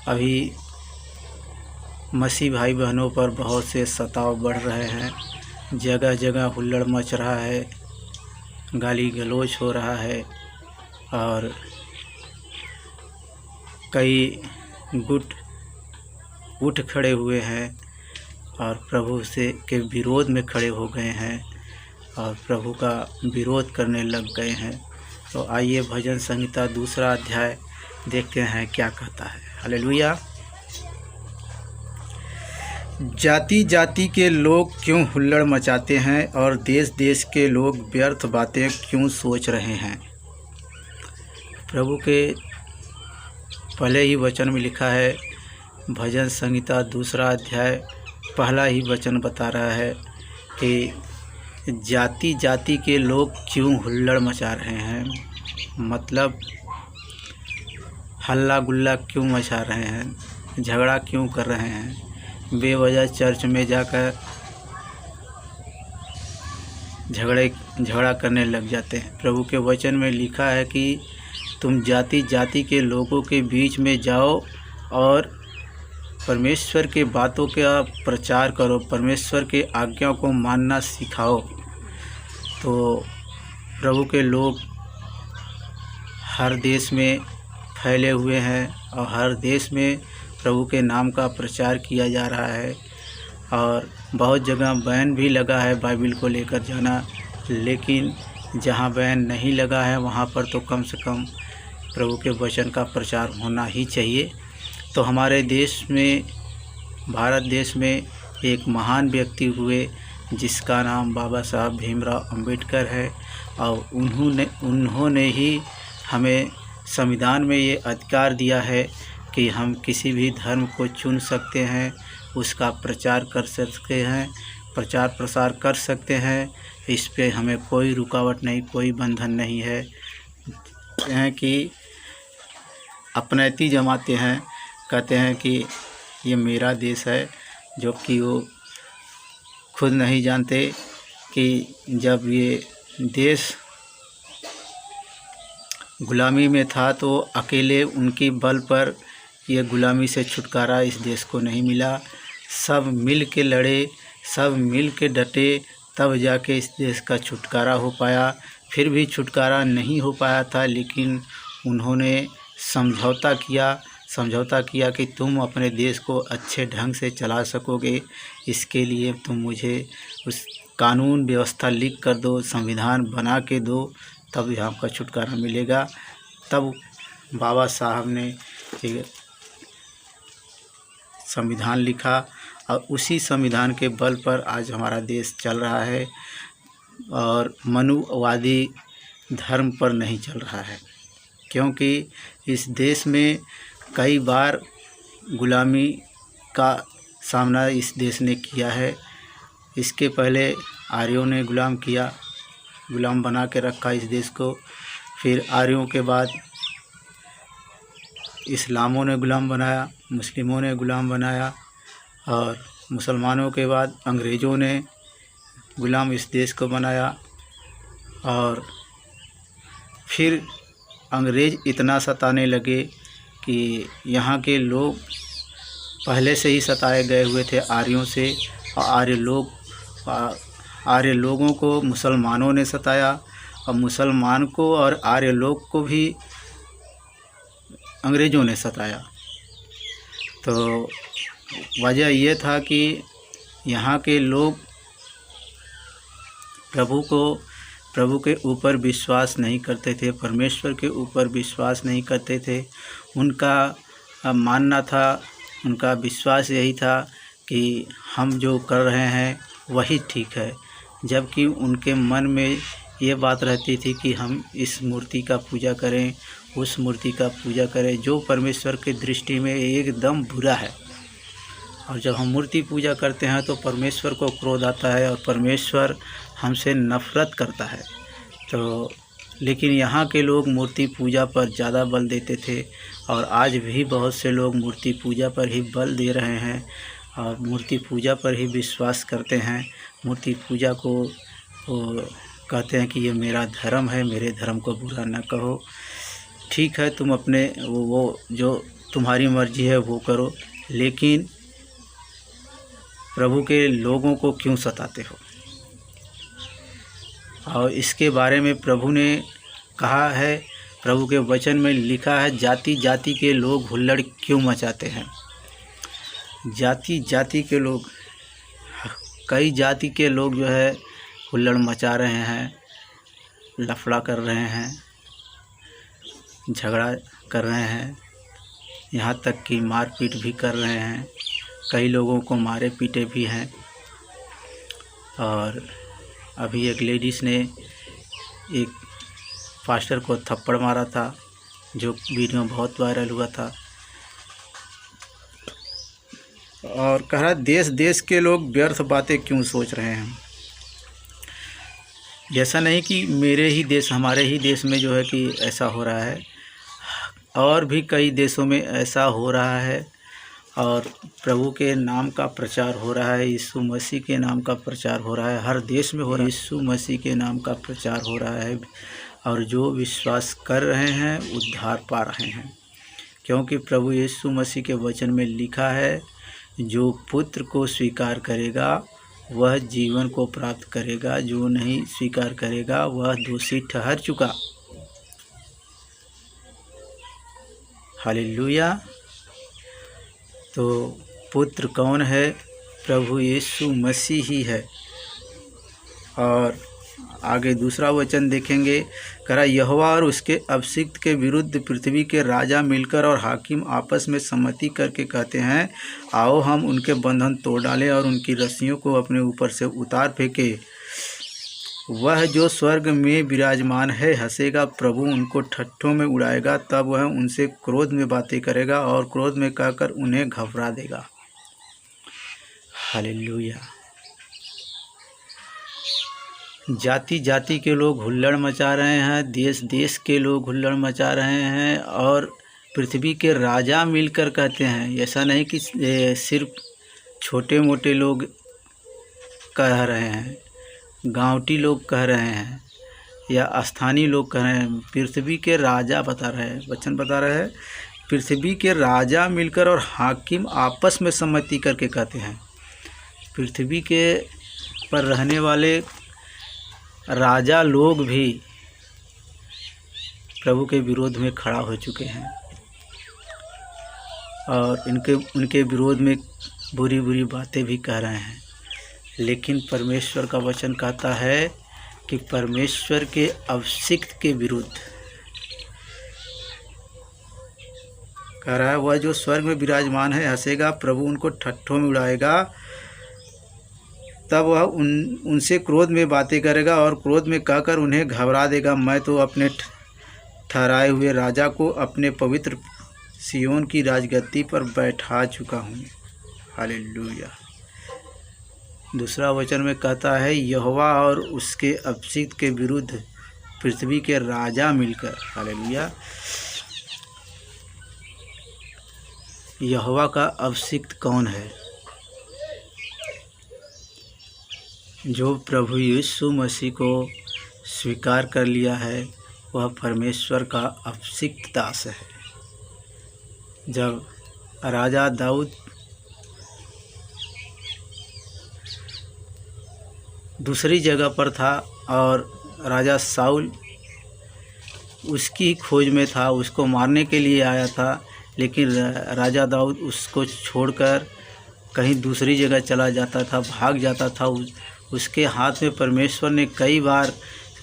अभी मसीह भाई बहनों पर बहुत से सताव बढ़ रहे हैं। जगह जगह हुल्लड़ मच रहा है, गाली गलौज हो रहा है और कई गुट उठ खड़े हुए हैं और प्रभु से के विरोध में खड़े हो गए हैं और प्रभु का विरोध करने लग गए हैं। तो आइए भजन संहिता 2 अध्याय देखते हैं क्या कहता है। हालेलुया। जाति जाति के लोग क्यों हुल्लड़ मचाते हैं और देश देश के लोग व्यर्थ बातें क्यों सोच रहे हैं। प्रभु के पहले ही वचन में लिखा है, भजन संहिता 2 अध्याय पहला ही वचन बता रहा है कि जाति जाति के लोग क्यों हुल्लड़ मचा रहे हैं, मतलब हल्ला गुल्ला क्यों मचा रहे हैं, झगड़ा क्यों कर रहे हैं, बेवजह चर्च में जाकर झगड़ा करने लग जाते हैं। प्रभु के वचन में लिखा है कि तुम जाति जाति के लोगों के बीच में जाओ और परमेश्वर के बातों का प्रचार करो, परमेश्वर के आज्ञा को मानना सिखाओ। तो प्रभु के लोग हर देश में फैले हुए हैं और हर देश में प्रभु के नाम का प्रचार किया जा रहा है और बहुत जगह बैन भी लगा है बाइबिल को लेकर जाना, लेकिन जहाँ बैन नहीं लगा है वहाँ पर तो कम से कम प्रभु के वचन का प्रचार होना ही चाहिए। तो हमारे देश में, भारत देश में एक महान व्यक्ति हुए जिसका नाम बाबा साहब भीमराव अंबेडकर है और उन्होंने ही हमें संविधान में ये अधिकार दिया है कि हम किसी भी धर्म को चुन सकते हैं, उसका प्रचार कर सकते हैं, प्रचार प्रसार कर सकते हैं। इस पे हमें कोई रुकावट नहीं, कोई बंधन नहीं है कि अपनैती जमाते हैं, कहते हैं कि ये मेरा देश है, जो कि वो खुद नहीं जानते कि जब ये देश गुलामी में था तो अकेले उनकी बल पर ये गुलामी से छुटकारा इस देश को नहीं मिला। सब मिल के लड़े, सब मिल के डटे, तब जाके इस देश का छुटकारा हो पाया। फिर भी छुटकारा नहीं हो पाया था, लेकिन उन्होंने समझौता किया कि तुम अपने देश को अच्छे ढंग से चला सकोगे, इसके लिए तुम मुझे उस कानून व्यवस्था लिख कर दो, संविधान बना के दो, तब यहाँ का छुटकारा मिलेगा। तब बाबा साहब ने संविधान लिखा और उसी संविधान के बल पर आज हमारा देश चल रहा है और मनुवादी धर्म पर नहीं चल रहा है, क्योंकि इस देश में कई बार गुलामी का सामना इस देश ने किया है। इसके पहले आर्यों ने गुलाम बना के रखा इस देश को, फिर आर्यों के बाद इस्लामों ने गुलाम बनाया, मुस्लिमों ने गुलाम बनाया और मुसलमानों के बाद अंग्रेज़ों ने गुलाम इस देश को बनाया। और फिर अंग्रेज़ इतना सताने लगे कि यहाँ के लोग पहले से ही सताए गए हुए थे आर्यों से, और आर्य लोगों को मुसलमानों ने सताया और मुसलमान को और आर्य लोग को भी अंग्रेज़ों ने सताया। तो वजह यह था कि यहाँ के लोग प्रभु के ऊपर विश्वास नहीं करते थे, परमेश्वर के ऊपर विश्वास नहीं करते थे। उनका मानना था, उनका विश्वास यही था कि हम जो कर रहे हैं वही ठीक है, जबकि उनके मन में ये बात रहती थी कि हम इस मूर्ति का पूजा करें, उस मूर्ति का पूजा करें जो परमेश्वर की दृष्टि में एकदम बुरा है। और जब हम मूर्ति पूजा करते हैं तो परमेश्वर को क्रोध आता है और परमेश्वर हमसे नफ़रत करता है। तो लेकिन यहाँ के लोग मूर्ति पूजा पर ज़्यादा बल देते थे और आज भी बहुत से लोग मूर्ति पूजा पर ही बल दे रहे हैं और मूर्ति पूजा पर ही विश्वास करते हैं। मूर्ति पूजा को कहते हैं कि ये मेरा धर्म है, मेरे धर्म को बुरा न कहो। ठीक है, तुम अपने वो जो तुम्हारी मर्जी है वो करो, लेकिन प्रभु के लोगों को क्यों सताते हो। और इसके बारे में प्रभु ने कहा है, प्रभु के वचन में लिखा है, जाति जाति के लोग हुल्लड़ क्यों मचाते हैं। जाति जाति के लोग, कई जाति के लोग जो है हुल्लड़ मचा रहे हैं, लफड़ा कर रहे हैं, झगड़ा कर रहे हैं, यहाँ तक कि मारपीट भी कर रहे हैं। कई लोगों को मारे पीटे भी हैं। और अभी एक लेडीज़ ने एक पास्टर को थप्पड़ मारा था, जो वीडियो बहुत वायरल हुआ था। और कह रहा, देश देश के लोग व्यर्थ बातें क्यों सोच रहे हैं। ऐसा नहीं कि मेरे ही देश, हमारे ही देश में जो है कि ऐसा हो रहा है, और भी कई देशों में ऐसा हो रहा है। और प्रभु के नाम का प्रचार हो रहा है, यीशु मसीह के नाम का प्रचार हो रहा है, हर देश में हो रहा है। यीशु मसीह के नाम का प्रचार हो रहा है, और जो विश्वास कर रहे हैं उद्धार पा रहे हैं। क्योंकि प्रभु यीशु मसीह के वचन में लिखा है, जो पुत्र को स्वीकार करेगा वह जीवन को प्राप्त करेगा, जो नहीं स्वीकार करेगा वह दोषी ठहर चुका। हालेलुया। तो पुत्र कौन है? प्रभु यीशु मसीह ही है। और आगे दूसरा वचन देखेंगे, कहा, यहोवा और उसके अभिषिक्त के विरुद्ध पृथ्वी के राजा मिलकर और हाकिम आपस में सम्मति करके कहते हैं, आओ हम उनके बंधन तोड़ डालें और उनकी रस्सियों को अपने ऊपर से उतार फेंके। वह जो स्वर्ग में विराजमान है हंसेगा, प्रभु उनको ठट्ठों में उड़ाएगा, तब वह उनसे क्रोध में बातें करेगा और क्रोध में कहकर उन्हें घबरा देगा। हालेलुया। जाति जाति के लोग हुल्लड़ मचा रहे हैं, देश देश के लोग हुल्लड़ मचा रहे हैं, और पृथ्वी के राजा मिलकर कहते हैं। ऐसा नहीं कि सिर्फ छोटे मोटे लोग कह रहे हैं, गांवटी लोग कह रहे हैं, या स्थानीय लोग कह रहे हैं। पृथ्वी के राजा बता रहे हैं, वचन बता रहे हैं, पृथ्वी के राजा मिलकर और हाकिम आपस में सम्मति करके कहते हैं। पृथ्वी के पर रहने वाले राजा लोग भी प्रभु के विरोध में खड़ा हो चुके हैं, और उनके विरोध में बुरी बुरी बातें भी कह रहे हैं। लेकिन परमेश्वर का वचन कहता है कि परमेश्वर के अभिषिक्त के विरुद्ध कह रहा है, वह जो स्वर्ग में विराजमान है हंसेगा, प्रभु उनको ठट्ठों में उड़ाएगा, तब वह उनसे क्रोध में बातें करेगा और क्रोध में कहकर उन्हें घबरा देगा। मैं तो अपने ठहराए हुए राजा को अपने पवित्र सियोन की राजगद्दी पर बैठा चुका हूँ। हालेलुया। दूसरा वचन में कहता है, यहोवा और उसके अभिषिक्त के विरुद्ध पृथ्वी के राजा मिलकर। हालेलुया। यहोवा का अभिषिक्त कौन है? जो प्रभु यीशु मसीह को स्वीकार कर लिया है, वह परमेश्वर का अभिषिक्त दास है। जब राजा दाऊद दूसरी जगह पर था और राजा साउल उसकी खोज में था, उसको मारने के लिए आया था, लेकिन राजा दाऊद उसको छोड़कर कहीं दूसरी जगह चला जाता था, भाग जाता था। उसके हाथ में परमेश्वर ने कई बार,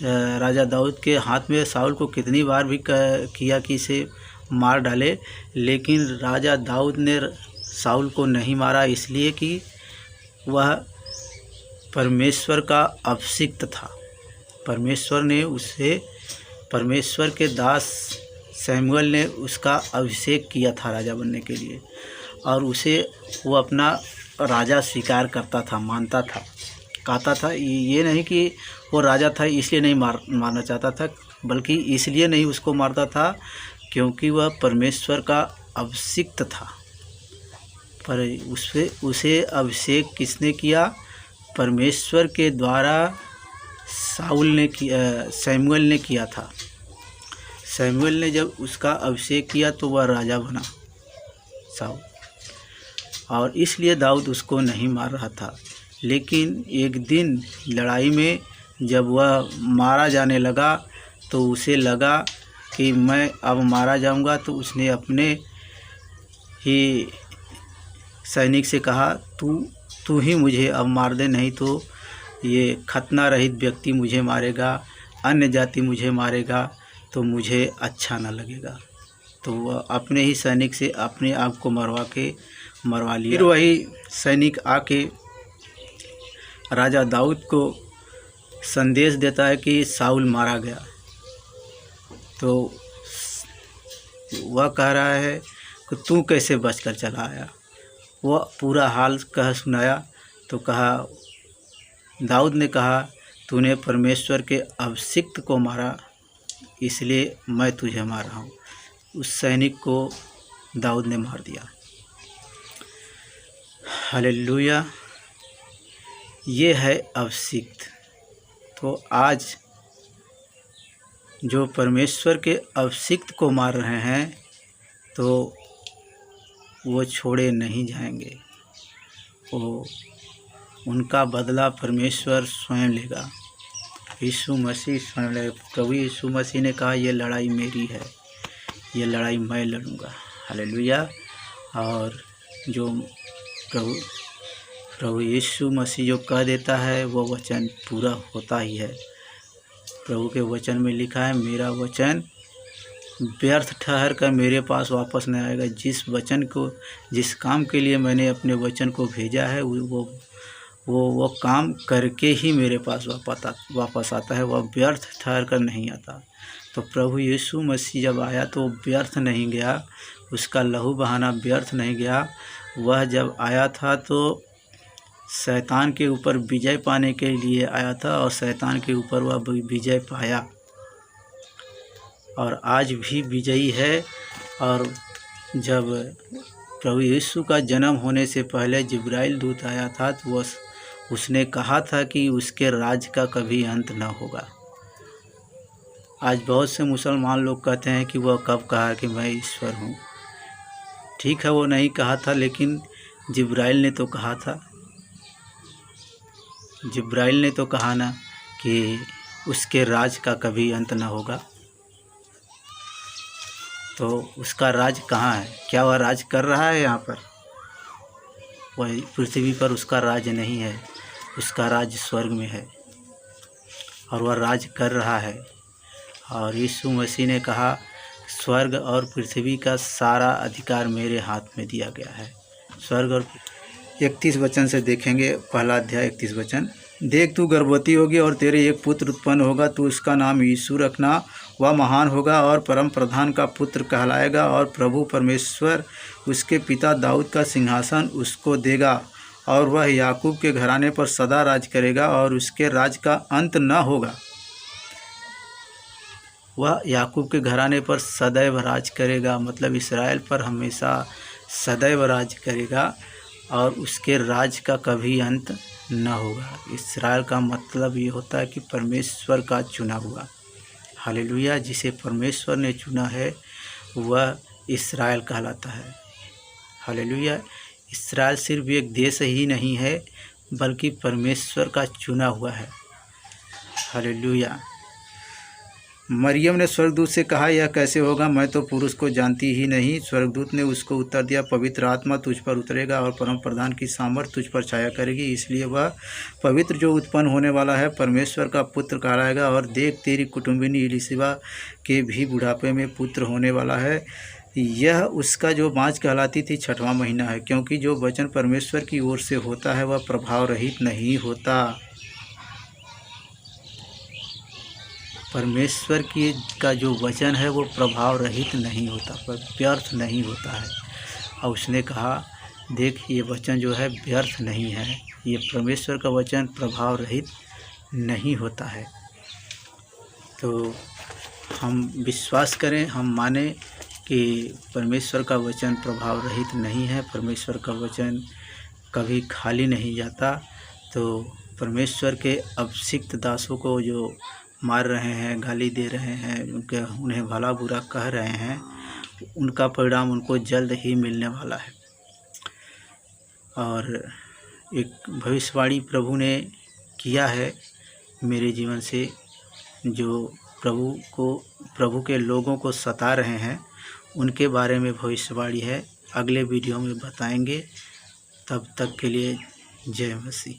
राजा दाऊद के हाथ में साउल को कितनी बार भी किया कि इसे मार डाले, लेकिन राजा दाऊद ने साउल को नहीं मारा, इसलिए कि वह परमेश्वर का अभिषिक्त था। परमेश्वर ने उसे, परमेश्वर के दास सैमुअल ने उसका अभिषेक किया था राजा बनने के लिए, और उसे वो अपना राजा स्वीकार करता था, मानता था, कहता था। ये नहीं कि वो राजा था इसलिए नहीं मारना चाहता था, बल्कि इसलिए नहीं उसको मारता था क्योंकि वह परमेश्वर का अभिषिक्त था। पर उसे अभिषेक किसने किया? परमेश्वर के द्वारा सैमुअल ने किया था। सैमुअल ने जब उसका अभिषेक किया तो वह राजा बना। साउल, और इसलिए दाऊद उसको नहीं मार रहा था। लेकिन एक दिन लड़ाई में जब वह मारा जाने लगा तो उसे लगा कि मैं अब मारा जाऊंगा, तो उसने अपने ही सैनिक से कहा, तू ही मुझे अब मार दे, नहीं तो ये खतना रहित व्यक्ति मुझे मारेगा, अन्य जाति मुझे मारेगा, तो मुझे अच्छा न लगेगा। तो वह अपने ही सैनिक से अपने आप को मरवा लिया। फिर वही सैनिक आके राजा दाऊद को संदेश देता है कि साउल मारा गया। तो वह कह रहा है कि तू कैसे बचकर चला आया। वह पूरा हाल कह सुनाया। तो कहा, दाऊद ने कहा, तूने परमेश्वर के अभिषिक्त को मारा, इसलिए मैं तुझे मार रहा हूँ। उस सैनिक को दाऊद ने मार दिया। हालेलुया। ये है अभिषिक्त। तो आज जो परमेश्वर के अभिषिक्त को मार रहे हैं तो वो छोड़े नहीं जाएंगे, वो उनका बदला परमेश्वर स्वयं लेगा। यीशु मसीह स्वयं लेगा। प्रभु यीशु मसीह ने कहा, ये लड़ाई मेरी है, ये लड़ाई मैं लड़ूंगा। हालेलुया। और जो प्रभु यीशु मसीह जो कह देता है वो वचन पूरा होता ही है। प्रभु के वचन में लिखा है, मेरा वचन व्यर्थ ठहर कर मेरे पास वापस नहीं आएगा। जिस काम के लिए मैंने अपने वचन को भेजा है वो काम करके ही मेरे पास वापस आता है, वह व्यर्थ ठहर कर नहीं आता। तो प्रभु यीशु मसीह जब आया तो व्यर्थ नहीं गया, उसका लहू बहाना व्यर्थ नहीं गया। वह जब आया था तो शैतान के ऊपर विजय पाने के लिए आया था, और शैतान के ऊपर वह विजय पाया, और आज भी विजयी है। और जब प्रभु यीशु का जन्म होने से पहले जिब्राइल दूत आया था तो उसने कहा था कि उसके राज का कभी अंत न होगा। आज बहुत से मुसलमान लोग कहते हैं कि वह कब कहा कि मैं ईश्वर हूँ। ठीक है, वो नहीं कहा था, लेकिन जिब्राइल ने तो कहा था। जिब्राइल ने तो कहा ना कि उसके राज का कभी अंत न होगा। तो उसका राज कहाँ है? क्या वह राज कर रहा है यहाँ पर? वह पृथ्वी पर उसका राज नहीं है, उसका राज स्वर्ग में है, और वह राज कर रहा है। और यीशु मसीह ने कहा, स्वर्ग और पृथ्वी का सारा अधिकार मेरे हाथ में दिया गया है। स्वर्ग और 31 वचन से देखेंगे, पहला अध्याय 31 वचन। देख, तू गर्भवती होगी और तेरे एक पुत्र उत्पन्न होगा, तू उसका नाम यीशु रखना। वह महान होगा और परम प्रधान का पुत्र कहलाएगा, और प्रभु परमेश्वर उसके पिता दाऊद का सिंहासन उसको देगा, और वह याकूब के घराने पर सदा राज करेगा, और उसके राज का अंत न होगा। वह याकूब के घराने पर सदैव राज करेगा, मतलब इसराइल पर हमेशा सदैव राज करेगा, और उसके राज का कभी अंत न होगा। इसराइल का मतलब ये होता है कि परमेश्वर का चुना हुआ। हालेलुया। जिसे परमेश्वर ने चुना है वह इसराइल कहलाता है। हालेलुया। इसराइल सिर्फ एक देश ही नहीं है, बल्कि परमेश्वर का चुना हुआ है। हालेलुया। मरियम ने स्वर्गदूत से कहा, यह कैसे होगा? मैं तो पुरुष को जानती ही नहीं। स्वर्गदूत ने उसको उत्तर दिया, पवित्र आत्मा तुझ पर उतरेगा और परम प्रधान की सामर्थ तुझ पर छाया करेगी, इसलिए वह पवित्र जो उत्पन्न होने वाला है परमेश्वर का पुत्र कहलाएगा। और देख, तेरी कुटुंबिनी इलिशिबा के भी बुढ़ापे में पुत्र होने वाला है। यह उसका जो बाँझ कहलाती थी 6वां महीना है, क्योंकि जो वचन परमेश्वर की ओर से होता है वह प्रभाव रहित नहीं होता। परमेश्वर का जो वचन है वो प्रभाव रहित नहीं होता, पर व्यर्थ नहीं होता है। और उसने कहा, देख, ये वचन जो है व्यर्थ नहीं है, ये परमेश्वर का वचन प्रभाव रहित नहीं होता है। तो हम विश्वास करें, हम माने कि परमेश्वर का वचन प्रभाव रहित नहीं है, परमेश्वर का वचन कभी खाली नहीं जाता। तो परमेश्वर के अभिषिक्त दासों को जो मार रहे हैं, गाली दे रहे हैं, उन्हें भला बुरा कह रहे हैं, उनका परिणाम उनको जल्द ही मिलने वाला है। और एक भविष्यवाणी प्रभु ने किया है मेरे जीवन से, जो प्रभु के लोगों को सता रहे हैं उनके बारे में भविष्यवाणी है। अगले वीडियो में बताएंगे। तब तक के लिए जय मसीह।